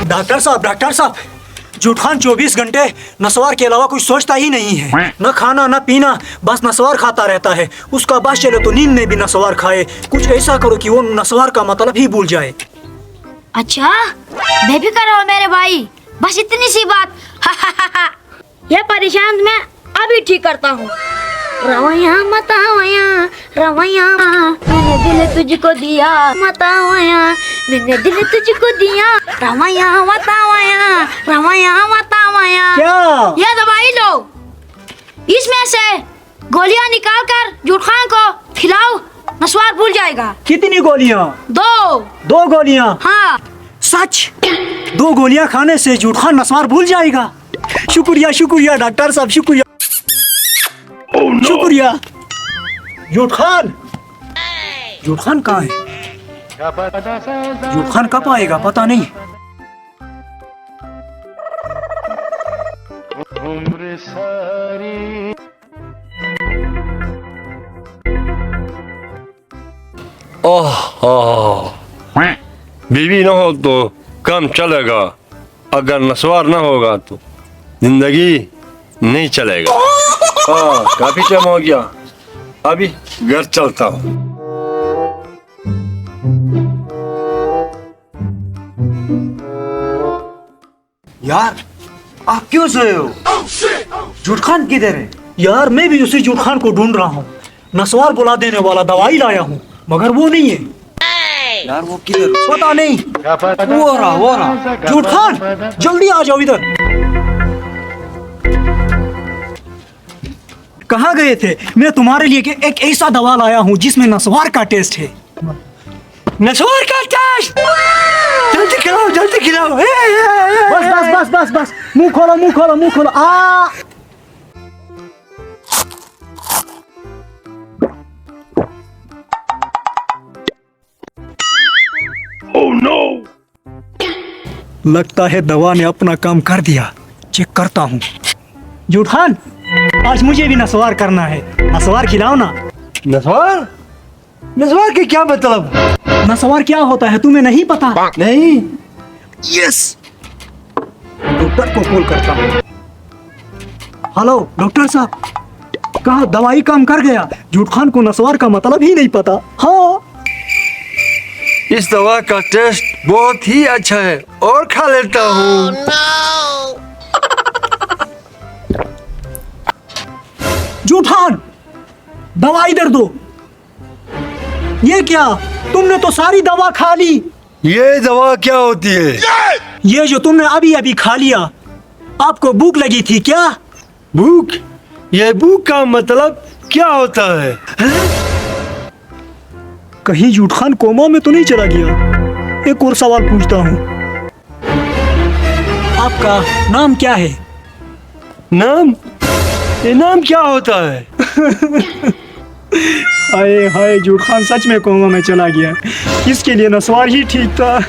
Doctor साहब, jute Khan 24 घंटे नस्वार के अलावा कुछ सोचता ही नहीं है। न खाना न पीना, बस नस्वार खाता रहता है। उसका बस चले तो नींद में भी नस्वार खाए। कुछ ऐसा करो कि वो नस्वार का मतलब ही भूल जाए। अच्छा, बेफिक्र रहो मेरे भाई, बस इतनी सी बात। ये परेशान मैं अभी ठीक करता हूँ। रवैया मतावया, रवैया मैंने दिल तुझको दिया, मतावया मैंने दिल तुझको दिया, रवैया मतावया, रवैया मतावया। क्या? ये दवाई लो, इसमें से गोलियां निकाल कर जूट खान को खिलाओ, नस्वार भूल जाएगा। कितनी गोलियां? 2 गोलियां? हाँ। सच? 2 गोलियां खाने से जूट खान नस्वार भूल जाएगा? शुक्रिया शुक्रिया डॉक्टर साहब, शुक्रिया। Oh, no. शुक्रिया। जूट खान कहाँ है? जूट खान कब आएगा पता नहीं। बीवी ना हो तो काम चलेगा, अगर नस्वार ना होगा तो जिंदगी नहीं चलेगा। काफी टाइम हो गया, अभी घर चलता हूँ। यार आप क्यों सोए हो? जूट खान किधर है? यार मैं भी उसी जूट खान को ढूंढ रहा हूँ। नस्वार बुला देने वाला दवाई लाया हूँ, मगर वो नहीं है। यार वो किधर? पता नहीं। वो रहा। जूट खान जल्दी आ जाओ इधर। कहाँ गए थे? मैं तुम्हारे लिए एक ऐसा दवा लाया हूँ जिसमें नस्वार का टेस्ट है। नस्वार का टेस्ट? जल्दी खिलाओ, जल्दी खिलाओ। बस बस बस बस बस, मुंह खोलो मुंह खोलो मुंह खोलो। Oh no! लगता है दवा ने अपना काम कर दिया। चेक करता हूँ। जूट खान, आज मुझे भी नस्वार करना है। नस्वार खिलाओ ना। नस्वार? नस्वार के क्या मतलब? नस्वार क्या होता है तुम्हें नहीं पता? नहीं। यस, डॉक्टर को कॉल करता हूँ। हेलो डॉक्टर साहब, कहा दवाई काम कर गया? जूट खान को नस्वार का मतलब ही नहीं पता। हाँ, इस दवा का टेस्ट बहुत ही अच्छा है और खा लेता हूँ। जूट खान, दवा इधर दो। ये क्या? तुमने तो सारी दवा खा ली। ये दवा क्या होती है? ये जो तुमने अभी अभी खा लिया। आपको भूख लगी थी क्या? भूख? ये भूख का मतलब क्या होता है? कहीं जूट खान कोमा में तो नहीं चला गया? एक और सवाल पूछता हूँ, आपका नाम क्या है? नाम? ये नाम क्या होता है? हाय हाय, जूट खान सच में कोमा में चला गया। इसके लिए नस्वार ही ठीक था।